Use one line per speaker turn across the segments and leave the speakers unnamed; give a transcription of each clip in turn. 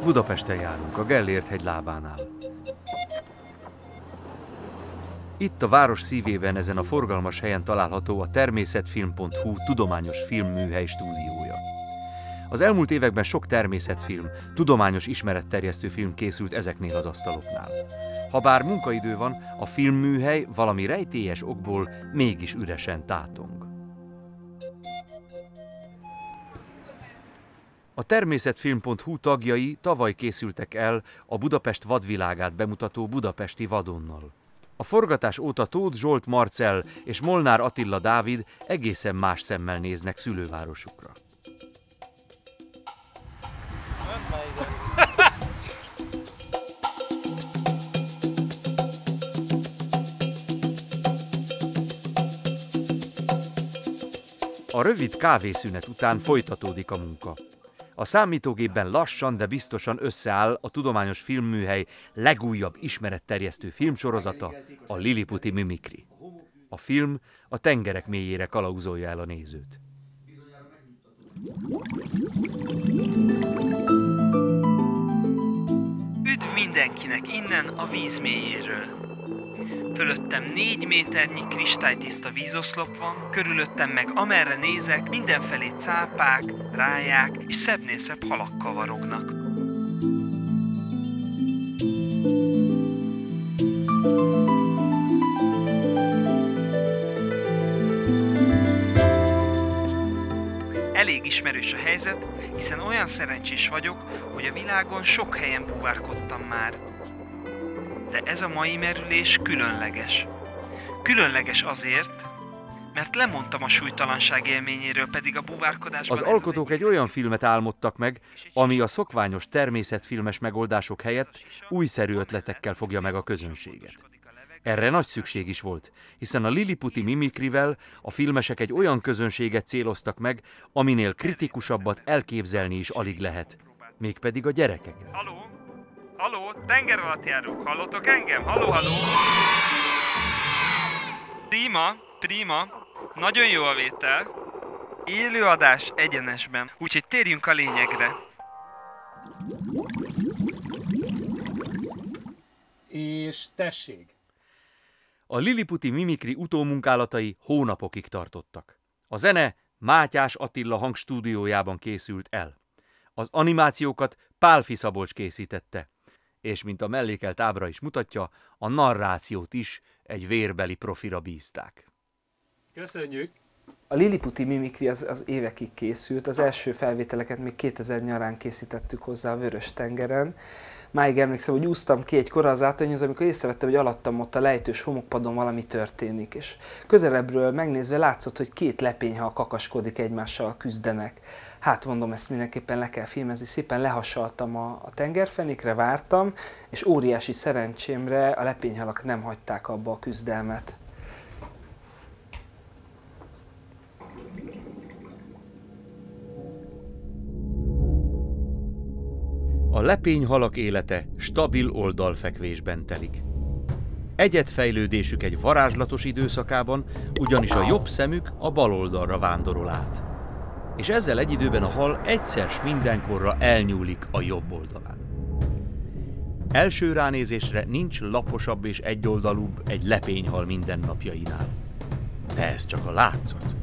Budapesten járunk, a Gellért-hegy lábánál. Itt a város szívében, ezen a forgalmas helyen található a természetfilm.hu tudományos filmműhely stúdiója. Az elmúlt években sok természetfilm, tudományos ismeretterjesztő film készült ezeknél az asztaloknál. Habár munkaidő van, a filmműhely valami rejtélyes okból mégis üresen tátong. A természetfilm.hu tagjai tavaly készültek el a Budapest vadvilágát bemutató Budapesti vadonnal. A forgatás óta Tóth Zsolt Marcell és Molnár Attila Dávid egészen más szemmel néznek szülővárosukra. A rövid kávészünet után folytatódik a munka. A számítógépben lassan, de biztosan összeáll a tudományos filmműhely legújabb ismeretterjesztő filmsorozata, a Liliputi Mimikri. A film a tengerek mélyére kalauzolja el a nézőt.
Üdv mindenkinek innen a víz mélyéről. Fölöttem 4 méternyi kristálytiszta vízoszlop van, körülöttem meg amerre nézek, mindenfelé cápák, ráják és szebbnél szebb halak kavarognak. Elég ismerős a helyzet, hiszen olyan szerencsés vagyok, hogy a világon sok helyen búvárkodtam már. De ez a mai merülés különleges. Különleges azért, mert lemondtam a súlytalanság élményéről, pedig a búvárkodásban...
Az alkotók egy olyan filmet álmodtak meg, ami a szokványos természetfilmes megoldások helyett újszerű ötletekkel fogja meg a közönséget. Erre nagy szükség is volt, hiszen a Liliputi Mimikrivel a filmesek egy olyan közönséget céloztak meg, aminél kritikusabbat elképzelni is alig lehet, mégpedig a gyerekeket.
Halló, tengeralattjárók, hallottok engem? Halló! Prima, nagyon jó a vétel. Élőadás egyenesben, úgyhogy térjünk a lényegre.
És tessék!
A Liliputi Mimikri utómunkálatai hónapokig tartottak. A zene Mátyás Attila hangstúdiójában készült el. Az animációkat Pálffy Szabolcs készítette, és mint a mellékelt ábra is mutatja, a narrációt is egy vérbeli profira bízták.
Köszönjük!
A Liliputi Mimikri az évekig készült, az első felvételeket még 2000 nyarán készítettük hozzá a Vörös-tengeren. Máig emlékszem, hogy úsztam ki egy korallzátonyhoz, amikor észrevettem, hogy alattam ott a lejtős homokpadon valami történik, és közelebbről megnézve látszott, hogy 2 lepényhal kakaskodik egymással, küzdenek. Hát mondom, ezt mindenképpen le kell filmezni, szépen lehassaltam a tengerfenékre, vártam, és óriási szerencsémre a lepényhalak nem hagyták abba a küzdelmet.
A lepényhalak élete stabil oldalfekvésben telik. Egyedfejlődésük egy varázslatos időszakában, ugyanis a jobb szemük a bal oldalra vándorol át. És ezzel egy időben a hal egyszer s mindenkorra elnyúlik a jobb oldalán. Első ránézésre nincs laposabb és egyoldalúbb egy lepényhal mindennapjainál. De ez csak a látszat.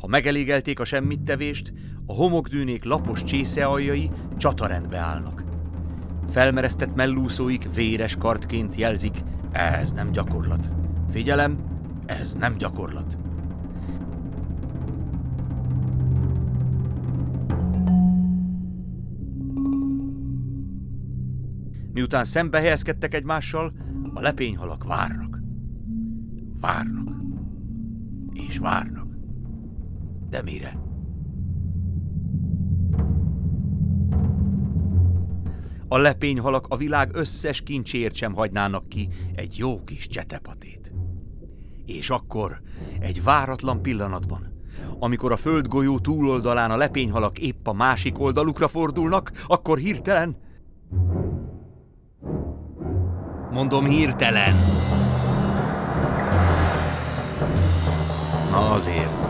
Ha megelégelték a semmittevést, a homokdűnék lapos csészealjai csatarendbe állnak. Felmeresztett mellúszóik véres kardként jelzik, ez nem gyakorlat. Figyelem, ez nem gyakorlat. Miután szembe helyezkedtek egymással, a lepényhalak várnak. Várnak. És várnak. De mire? A lepényhalak a világ összes kincsért sem hagynának ki egy jó kis csetepatét. És akkor, egy váratlan pillanatban, amikor a földgolyó túloldalán a lepényhalak épp a másik oldalukra fordulnak, akkor hirtelen... Mondom, hirtelen! Na azért.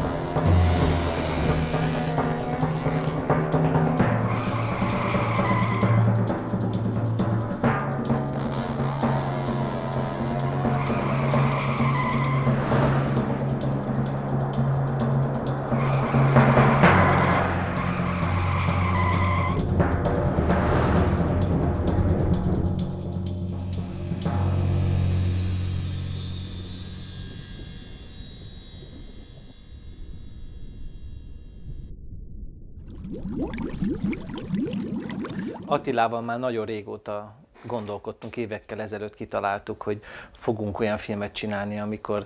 Attilával már nagyon régóta gondolkodtunk, évekkel ezelőtt kitaláltuk, hogy fogunk olyan filmet csinálni, amikor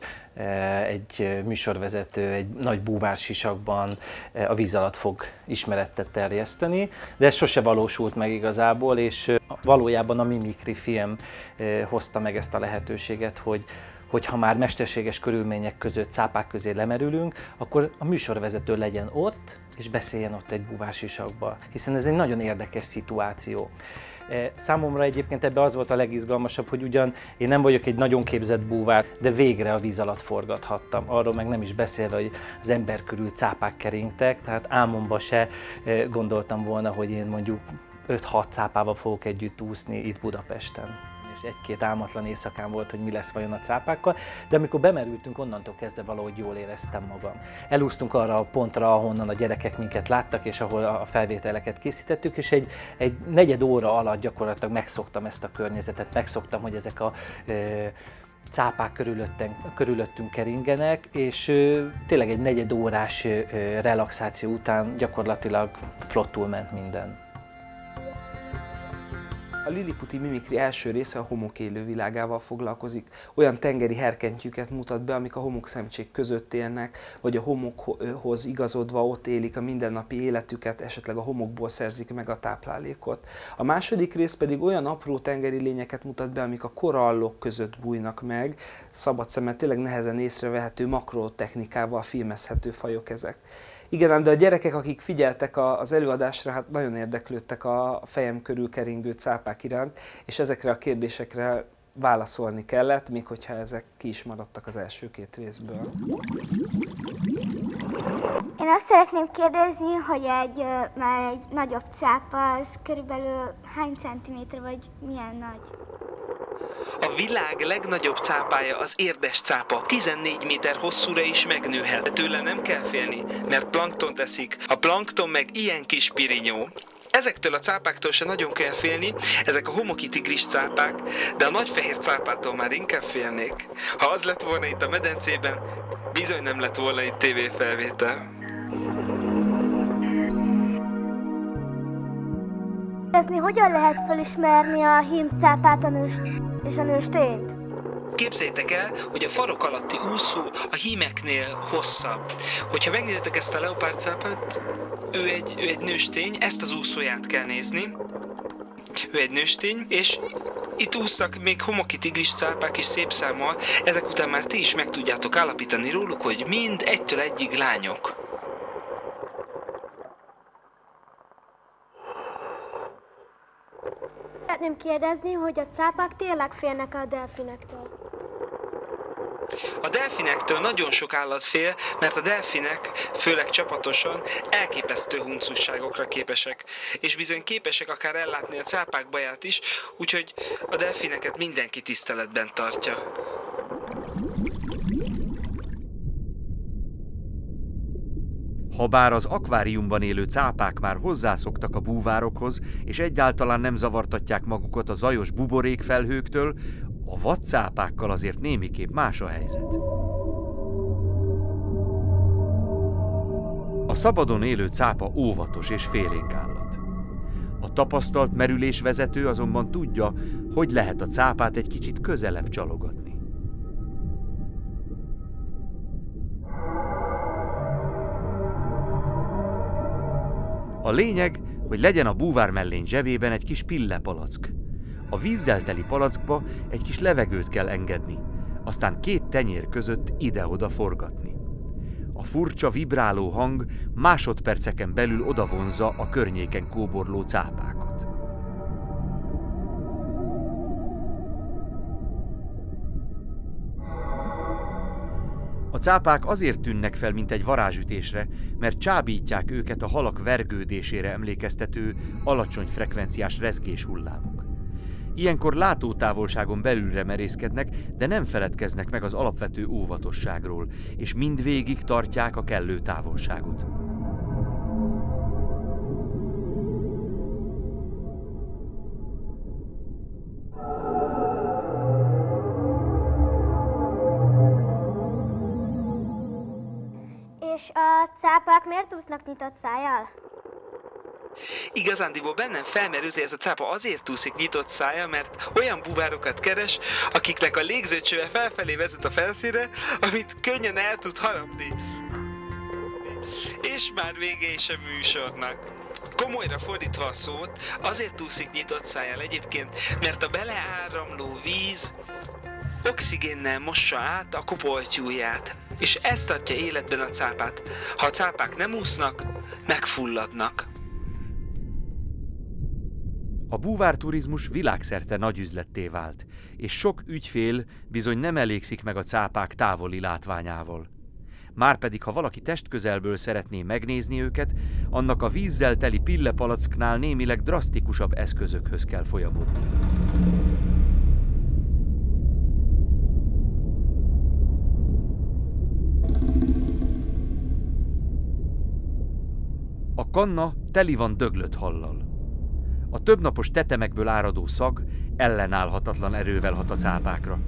egy műsorvezető egy nagy búvársisakban a víz alatt fog ismerettet terjeszteni, de ez sose valósult meg igazából, és valójában a Mimikry film hozta meg ezt a lehetőséget, hogy ha már mesterséges körülmények között cápák közé lemerülünk, akkor a műsorvezető legyen ott, és beszéljen ott egy búvársisakba, hiszen ez egy nagyon érdekes szituáció. Számomra egyébként ebbe az volt a legizgalmasabb, hogy ugyan én nem vagyok egy nagyon képzett búvár, de végre a víz alatt forgathattam. Arról meg nem is beszélve, hogy az ember körül cápák keringtek, tehát álmomban se gondoltam volna, hogy én mondjuk 5-6 cápával fogok együtt úszni itt Budapesten. És egy-két álmatlan éjszakán volt, hogy mi lesz vajon a cápákkal, de amikor bemerültünk, onnantól kezdve valahogy jól éreztem magam. Elúsztunk arra a pontra, ahonnan a gyerekek minket láttak, és ahol a felvételeket készítettük, és egy negyed óra alatt gyakorlatilag megszoktam ezt a környezetet, megszoktam, hogy ezek a cápák körülöttünk keringenek, és tényleg egy negyed órás relaxáció után gyakorlatilag flottul ment minden.
A Liliputi Mimikry első része a homok élővilágával foglalkozik. Olyan tengeri herkentyűket mutat be, amik a homokszemcsék között élnek, vagy a homokhoz igazodva ott élik a mindennapi életüket, esetleg a homokból szerzik meg a táplálékot. A második rész pedig olyan apró tengeri lényeket mutat be, amik a korallok között bújnak meg, szabad szemmel tényleg nehezen észrevehető makrotechnikával filmezhető fajok ezek. Igen, de a gyerekek, akik figyeltek az előadásra, hát nagyon érdeklődtek a fejem körül keringő cápák iránt, és ezekre a kérdésekre válaszolni kellett, még hogyha ezek ki is maradtak az első 2 részből.
Én azt szeretném kérdezni, hogy már egy nagyobb cápa, az körülbelül hány centiméter, vagy milyen nagy?
A világ legnagyobb cápája az érdes cápa. 14 méter hosszúra is megnőhet. De tőle nem kell félni, mert planktont eszik. A plankton meg ilyen kis pirinyó. Ezektől a cápáktól se nagyon kell félni, ezek a homoki tigris cápák, de a nagyfehér cápától már inkább félnék. Ha az lett volna itt a medencében, bizony nem lett volna itt tévéfelvétel.
Hogyan lehet felismerni a hímcápát és a nőstényt?
Képzeljétek el, hogy a farok alatti úszó a hímeknél hosszabb. Hogyha megnézitek ezt a leopárdcápát, ő egy nőstény, ezt az úszóját kell nézni. Ő egy nőstény, és itt úsznak még homoki tigris cápák is szép számmal, ezek után már ti is meg tudjátok állapítani róluk, hogy mind 1-től 1-ig lányok.
Szeretném kérdezni, hogy a cápák tényleg félnek a delfinektől.
A delfinektől nagyon sok állat fél, mert a delfinek, főleg csapatosan, elképesztő huncusságokra képesek. És bizony képesek akár ellátni a cápák baját is, úgyhogy a delfineket mindenki tiszteletben tartja.
Habár az akváriumban élő cápák már hozzászoktak a búvárokhoz, és egyáltalán nem zavartatják magukat a zajos buborékfelhőktől, a vadcápákkal azért némiképp más a helyzet. A szabadon élő cápa óvatos és félénk állat. A tapasztalt merülésvezető azonban tudja, hogy lehet a cápát egy kicsit közelebb csalogatni. lényeg, hogy legyen a búvár mellény zsebében egy kis pillepalack. A vízzel teli palackba egy kis levegőt kell engedni, aztán 2 tenyér között ide-oda forgatni. A furcsa, vibráló hang másodperceken belül odavonzza a környéken kóborló cápákat. A cápák azért tűnnek fel, mint egy varázsütésre, mert csábítják őket a halak vergődésére emlékeztető, alacsony frekvenciás rezgés hullámok. Ilyenkor látótávolságon belülre merészkednek, de nem feledkeznek meg az alapvető óvatosságról, és mindvégig tartják a kellő távolságot.
És a cápák miért úsznak nyitott szájjal?
Igazándiból bennem felmerül, hogy ez a cápa azért úszik nyitott szája, mert olyan búvárokat keres, akiknek a légzőcsöve felfelé vezet a felszínre, amit könnyen el tud harapni. És már vége is a műsornak. Komolyra fordítva a szót, azért úszik nyitott szájjal egyébként, mert a beleáramló víz oxigénnel mossa át a kopoltyúját, és ez tartja életben a cápát. Ha a cápák nem úsznak, megfulladnak.
A búvárturizmus világszerte nagy üzletté vált, és sok ügyfél bizony nem elégszik meg a cápák távoli látványával. Márpedig, ha valaki testközelből szeretné megnézni őket, annak a vízzel teli pillepalacknál némileg drasztikusabb eszközökhöz kell folyamodni. A kanna teli van döglött hallal. A többnapos tetemekből áradó szag ellenállhatatlan erővel hat a cápákra.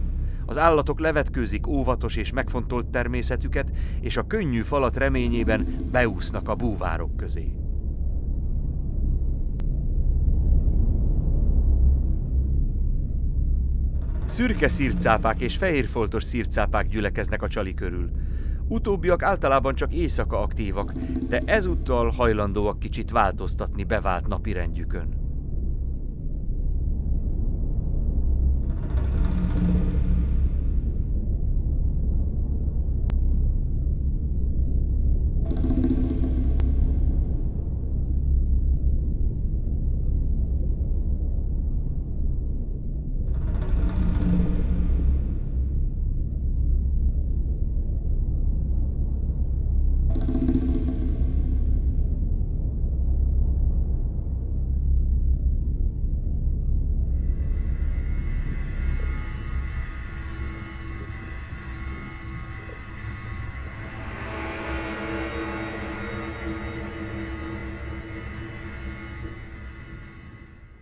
Az állatok levetkőzik óvatos és megfontolt természetüket, és a könnyű falat reményében beúsznak a búvárok közé. Szürke szirtcápák és fehérfoltos szirtcápák gyülekeznek a csali körül. Utóbbiak általában csak éjszaka aktívak, de ezúttal hajlandóak kicsit változtatni bevált napirendjükön.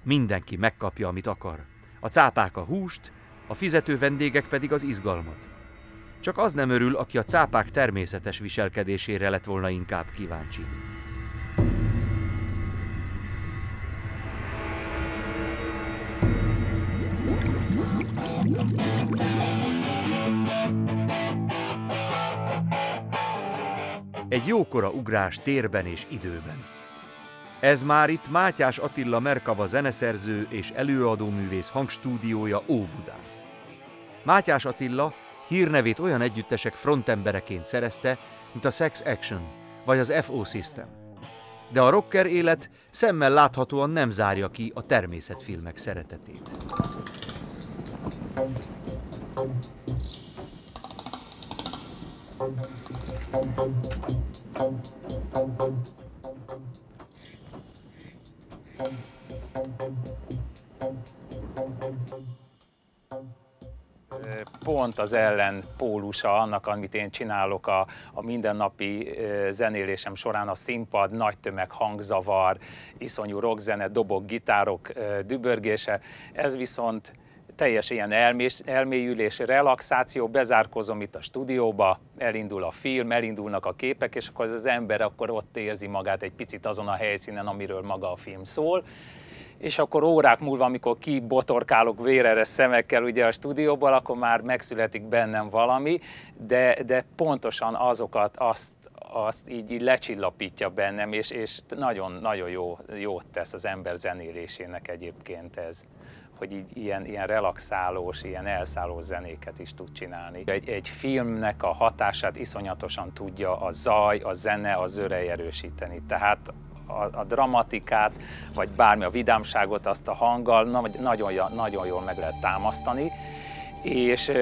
Mindenki megkapja, amit akar. A cápák a húst, a fizető vendégek pedig az izgalmat. Csak az nem örül, aki a cápák természetes viselkedésére lett volna inkább kíváncsi. Egy jókora ugrás térben és időben. Ez már itt Mátyás Attila Merkava zeneszerző és előadóművész hangstúdiója Óbudán. Mátyás Attila hírnevét olyan együttesek frontembereként szerezte, mint a Sex Action vagy az FO System. De a rocker élet szemmel láthatóan nem zárja ki a természetfilmek szeretetét.
Pont az ellenpólusa annak, amit én csinálok a mindennapi zenélésem során, a színpad, nagy tömeg, hangzavar, iszonyú rockzene, dobok, gitárok dübörgése. Ez viszont teljes ilyen elmélyülés, relaxáció, bezárkozom itt a stúdióba, elindul a film, elindulnak a képek, és akkor az ember akkor ott érzi magát egy picit azon a helyszínen, amiről maga a film szól. És akkor órák múlva, amikor kibotorkálok véreres szemekkel ugye a stúdióból, akkor már megszületik bennem valami, de pontosan azt így lecsillapítja bennem, és nagyon jót tesz az ember zenélésének egyébként ez, hogy így ilyen relaxálós, ilyen elszállós zenéket is tud csinálni. Egy filmnek a hatását iszonyatosan tudja a zaj, a zene, a zörej erősíteni. Tehát a dramatikát, vagy bármi a vidámságot, azt a hanggal nagyon jól meg lehet támasztani, és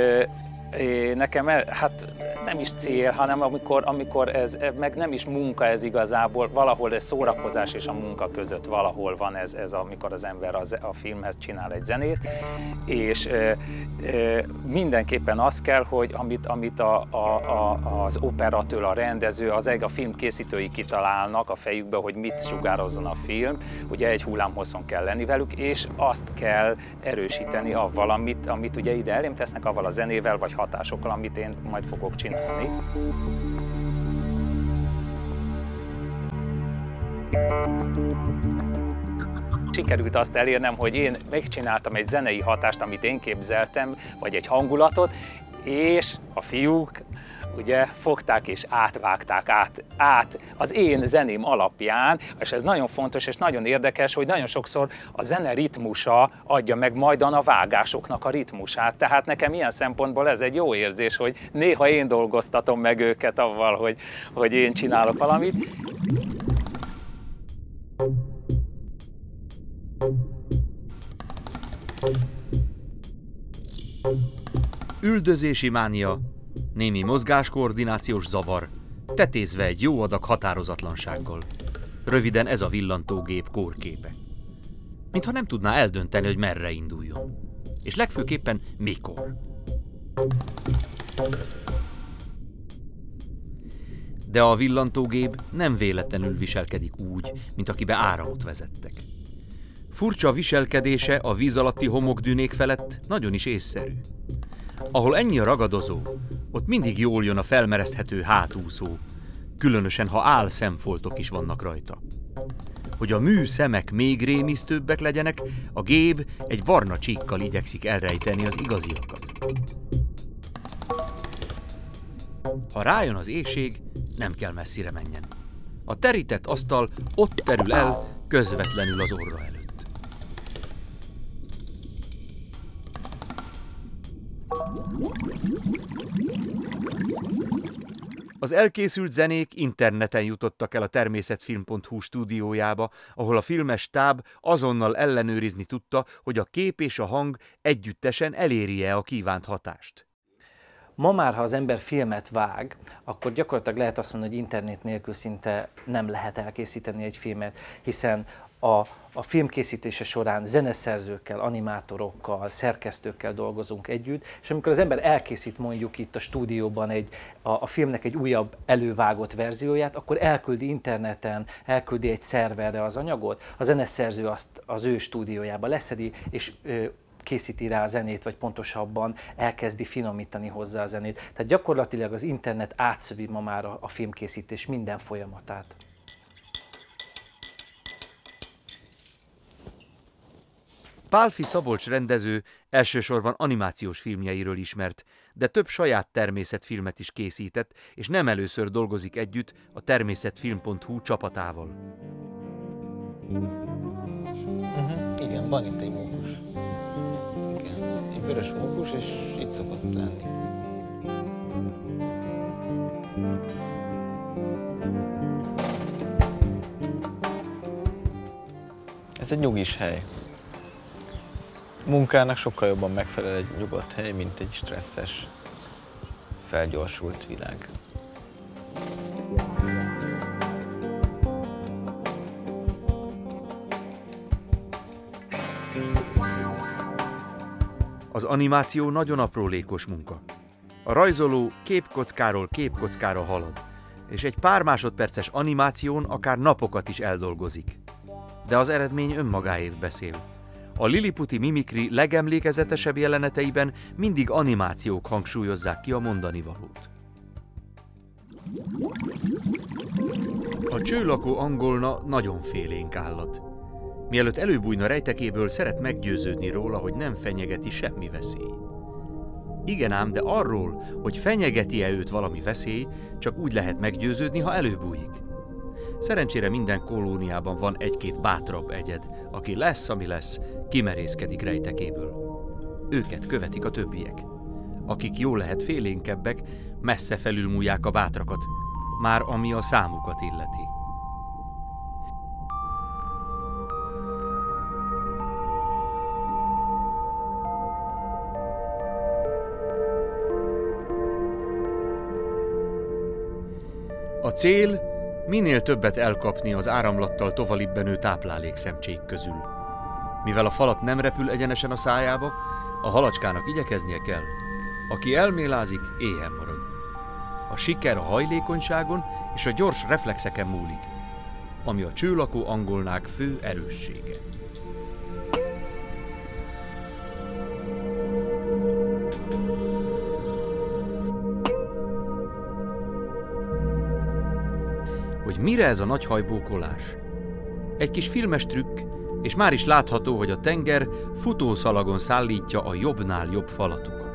nekem hát nem is cél, hanem amikor ez meg nem is munka ez igazából, valahol ez szórakozás és a munka között valahol van ez amikor az ember a filmhez csinál egy zenét, és mindenképpen az kell, hogy amit az operatőr, a rendező, a film készítői kitalálnak a fejükbe, hogy mit sugározzon a film, ugye egy hullámhosszon kell lenni velük, és azt kell erősíteni avval, amit ugye ide elém tesznek, avval a zenével, vagy hatásokkal, amit én majd fogok csinálni. Sikerült azt elérnem, hogy én megcsináltam egy zenei hatást, amit én képzeltem, vagy egy hangulatot, és a fiúk ugye fogták és átvágták át az én zeném alapján, és ez nagyon fontos és nagyon érdekes, hogy nagyon sokszor a zene ritmusa adja meg majdan a vágásoknak a ritmusát. Tehát nekem ilyen szempontból ez egy jó érzés, hogy néha én dolgoztatom meg őket avval, hogy én csinálok valamit.
Üldözési mánia, némi mozgáskoordinációs zavar, tetézve egy jó adag határozatlansággal. Röviden ez a villantógép kórképe. Mintha nem tudná eldönteni, hogy merre induljon. És legfőképpen mikor. De a villantógép nem véletlenül viselkedik úgy, mint akibe áramot vezettek. Furcsa viselkedése a víz alatti homokdűnék felett nagyon is észszerű. Ahol ennyi a ragadozó, ott mindig jól jön a felmereszthető hátúszó, különösen ha álszemfoltok is vannak rajta. Hogy a mű szemek még rémisztőbbek legyenek, a gép egy barna csíkkal igyekszik elrejteni az igaziakat. Ha rájön az éhség, nem kell messzire menjen. A terített asztal ott terül el, közvetlenül az orra előtt. Az elkészült zenék interneten jutottak el a természetfilm.hu stúdiójába, ahol a filmes stáb azonnal ellenőrizni tudta, hogy a kép és a hang együttesen eléri-e a kívánt hatást.
Ma már, ha az ember filmet vág, akkor gyakorlatilag lehet azt mondani, hogy internet nélkül szinte nem lehet elkészíteni egy filmet, hiszen a filmkészítése során zeneszerzőkkel, animátorokkal, szerkesztőkkel dolgozunk együtt, és amikor az ember elkészít mondjuk itt a stúdióban a filmnek egy újabb elővágott verzióját, akkor elküldi interneten, elküldi egy szerverre az anyagot, a zeneszerző azt az ő stúdiójába leszedi, és készíti rá a zenét, vagy pontosabban elkezdi finomítani hozzá a zenét. Tehát gyakorlatilag az internet átszövi ma már a filmkészítés minden folyamatát.
Pálffy Szabolcs rendező elsősorban animációs filmjeiről ismert, de több saját természetfilmet is készített, és nem először dolgozik együtt a természetfilm.hu csapatával.
Igen, van itt egy mókus. Igen, egy vörös mókus, és itt szokott lenni. Ez egy nyugis hely. Munkának sokkal jobban megfelel egy nyugodt hely, mint egy stresszes, felgyorsult világ.
Az animáció nagyon aprólékos munka. A rajzoló képkockáról képkockára halad, és egy pár másodperces animáción akár napokat is eldolgozik. De az eredmény önmagáért beszél. A liliputi mimikri legemlékezetesebb jeleneteiben mindig animációk hangsúlyozzák ki a mondanivalót. A csőlakó angolna nagyon félénk állat. Mielőtt előbújna rejtekéből, szeret meggyőződni róla, hogy nem fenyegeti semmi veszély. Igen ám, de arról, hogy fenyegeti-e őt valami veszély, csak úgy lehet meggyőződni, ha előbújik. Szerencsére minden kolóniában van egy-két bátrabb egyed, aki lesz, ami lesz, kimerészkedik rejtekéből. Őket követik a többiek. Akik jól lehet félénkebbek, messze felülmúlják a bátrakat, már ami a számukat illeti. A cél minél többet elkapni az áramlattal tovalibbenő táplálékszemcsék közül. Mivel a falat nem repül egyenesen a szájába, a halacskának igyekeznie kell. Aki elmélázik, éhen marad. A siker a hajlékonyságon és a gyors reflexeken múlik, ami a csőlakó angolnák fő erőssége. Hogy mire ez a nagy hajbókolás? Egy kis filmes trükk, és már is látható, hogy a tenger futószalagon szállítja a jobbnál jobb falatokat.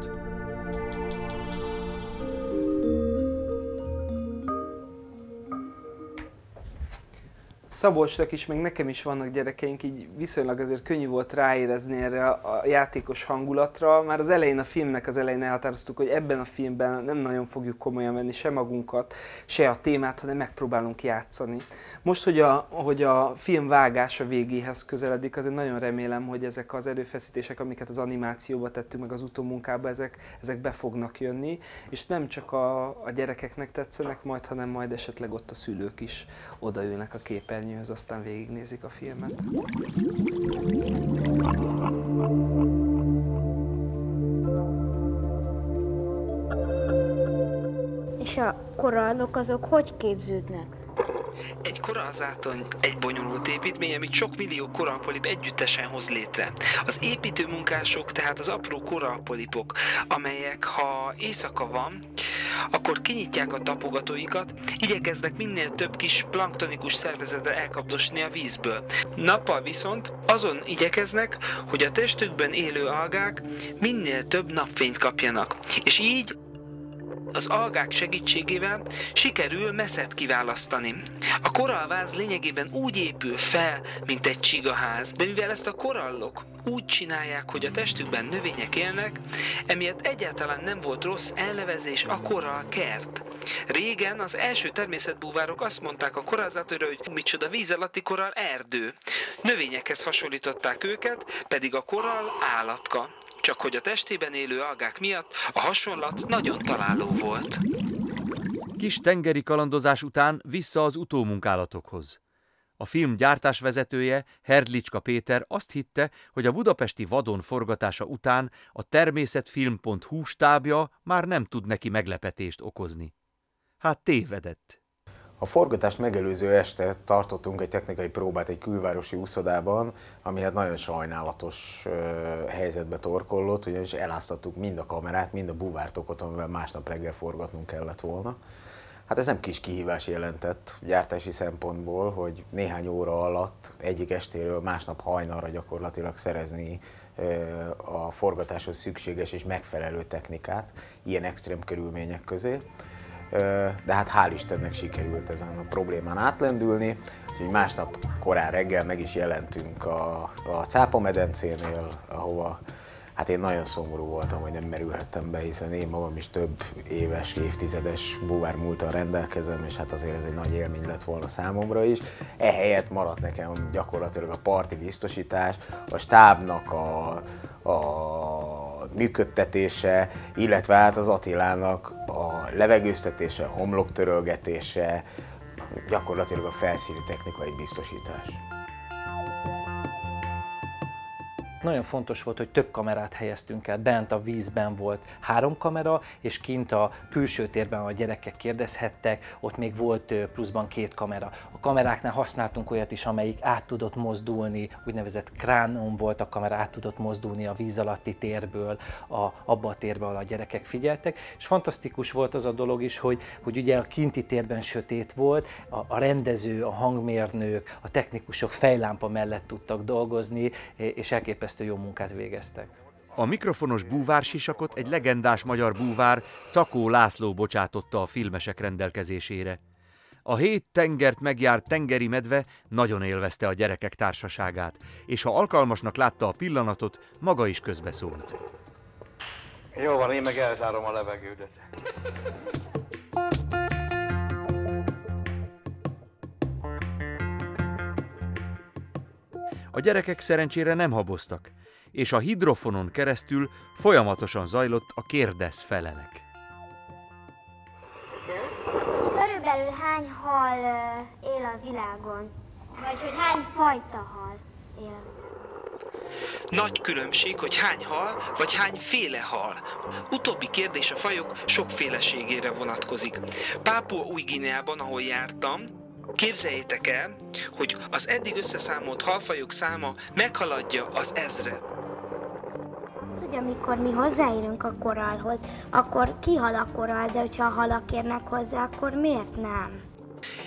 Szabolcsnak is, meg nekem is vannak gyerekeink, így viszonylag azért könnyű volt ráérezni erre a játékos hangulatra. Már az elején, a filmnek az elején elhatároztuk, hogy ebben a filmben nem nagyon fogjuk komolyan venni se magunkat, se a témát, hanem megpróbálunk játszani. Most, hogy a film vágása végéhez közeledik, azért nagyon remélem, hogy ezek az erőfeszítések, amiket az animációba tettünk, meg az utómunkába, ezek be fognak jönni, és nem csak a gyerekeknek tetszenek majd, hanem majd esetleg ott a szülők is odaülnek a képernyőhöz, aztán végignézik a filmet.
És a korallok azok hogy képződnek?
Egy korallzátony egy bonyolult építmény, amit sok millió korallpolip együttesen hoz létre. Az építőmunkások tehát az apró korallpolipok, amelyek ha éjszaka van, akkor kinyitják a tapogatóikat, igyekeznek minél több kis planktonikus szervezetre elkapdosni a vízből. Nappal viszont azon igyekeznek, hogy a testükben élő algák minél több napfényt kapjanak, és így az algák segítségével sikerül messzet kiválasztani. A korallváz lényegében úgy épül fel, mint egy csigaház, de mivel ezt a korallok úgy csinálják, hogy a testükben növények élnek, emiatt egyáltalán nem volt rossz elnevezés a korallkert. Régen az első természetbúvárok azt mondták a korallzátonyra, hogy micsoda víz alatti korall erdő. Növényekhez hasonlították őket, pedig a korall állatka. Csak hogy a testében élő algák miatt a hasonlat nagyon találó volt.
Kis tengeri kalandozás után vissza az utómunkálatokhoz. A film gyártásvezetője, Herdlicska Péter azt hitte, hogy a budapesti vadon forgatása után a természetfilm.hu stábja már nem tud neki meglepetést okozni. Hát tévedett.
A forgatást megelőző este tartottunk egy technikai próbát egy külvárosi úszodában, ami hát nagyon sajnálatos helyzetbe torkollott, ugyanis eláztattuk mind a kamerát, mind a búvártokot, amivel másnap reggel forgatnunk kellett volna. Hát ez nem kis kihívás jelentett gyártási szempontból, hogy néhány óra alatt egyik estéről másnap hajnalra gyakorlatilag szerezni a forgatáshoz szükséges és megfelelő technikát ilyen extrém körülmények közé. De hát hál' Istennek sikerült ezen a problémán átlendülni, úgyhogy másnap korán reggel meg is jelentünk a cápamedencénél, ahova hát én nagyon szomorú voltam, hogy nem merülhettem be, hiszen én magam is több éves, évtizedes búvár múlttal rendelkezem, és hát azért ez egy nagy élmény lett volna számomra is. Ehelyett maradt nekem gyakorlatilag a parti biztosítás, a stábnak a működtetése, illetve hát az Attilának a levegőztetése, homloktörölgetése, gyakorlatilag a felszíni technikai biztosítás.
Nagyon fontos volt, hogy több kamerát helyeztünk el. Bent a vízben volt 3 kamera, és kint a külső térben, ahol a gyerekek kérdezhettek, ott még volt pluszban 2 kamera. A kameráknál használtunk olyat is, amelyik át tudott mozdulni, úgynevezett kránon volt a kamera, át tudott mozdulni a víz alatti térből abba a térbe, ahol a gyerekek figyeltek. És fantasztikus volt az a dolog is, hogy ugye a kinti térben sötét volt, a rendező, a hangmérnök, a technikusok fejlámpa mellett tudtak dolgozni, és elképesztő jó munkát végeztek.
A mikrofonos búvársisakot egy legendás magyar búvár, Czakó László bocsátotta a filmesek rendelkezésére. A 7 tengert megjárt tengeri medve nagyon élvezte a gyerekek társaságát, és ha alkalmasnak látta a pillanatot, maga is közbeszólt.
Jó van, én meg elzárom a levegődet.
A gyerekek szerencsére nem haboztak, és a hidrofonon keresztül folyamatosan zajlott a kérdez-felelek.
Körülbelül hány hal él a világon? Vagy hogy hány fajta hal él?
Nagy különbség, hogy hány hal, vagy hányféle hal. Utóbbi kérdés a fajok sokféleségére vonatkozik. Pápua Új-Guineában, ahol jártam, képzeljétek el, hogy az eddig összeszámolt halfajok száma meghaladja az 1000-et.
Hogy amikor mi hozzáérünk a korallhoz, akkor kihal a korall, de hogyha a halak érnek hozzá, akkor miért nem?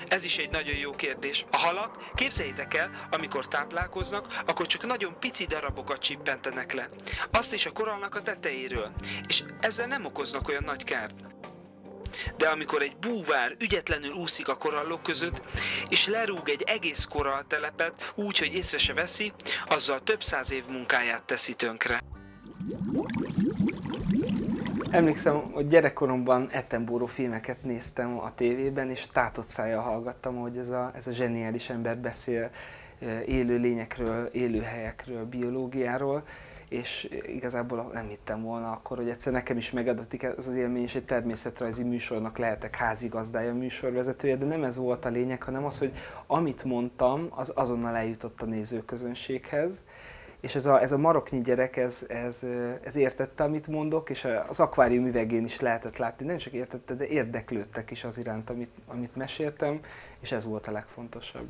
Ez is egy nagyon jó kérdés. A halak, képzeljétek el, amikor táplálkoznak, akkor csak nagyon pici darabokat csippentenek le. Azt is a korallnak a tetejéről, és ezzel nem okoznak olyan nagy kárt. De amikor egy búvár ügyetlenül úszik a korallok között, és lerúg egy egész koralltelepet úgy, hogy észre se veszi, azzal több 100 év munkáját teszi tönkre.
Emlékszem, hogy gyerekkoromban Attenborough filmeket néztem a tévében, és tátott szájjal hallgattam, hogy ez a zseniális ember beszél élő lényekről, élőhelyekről, biológiáról, és igazából nem hittem volna akkor, hogy egyszer nekem is megadatik ez az élmény, és egy természetrajzi műsornak lehetek házigazdája, műsorvezetője, de nem ez volt a lényeg, hanem az, hogy amit mondtam, az azonnal eljutott a nézőközönséghez. És ez a maroknyi gyerek, ez értette, amit mondok, és az akvárium üvegén is lehetett látni, nem csak értette, de érdeklődtek is az iránt, amit meséltem, és ez volt a legfontosabb.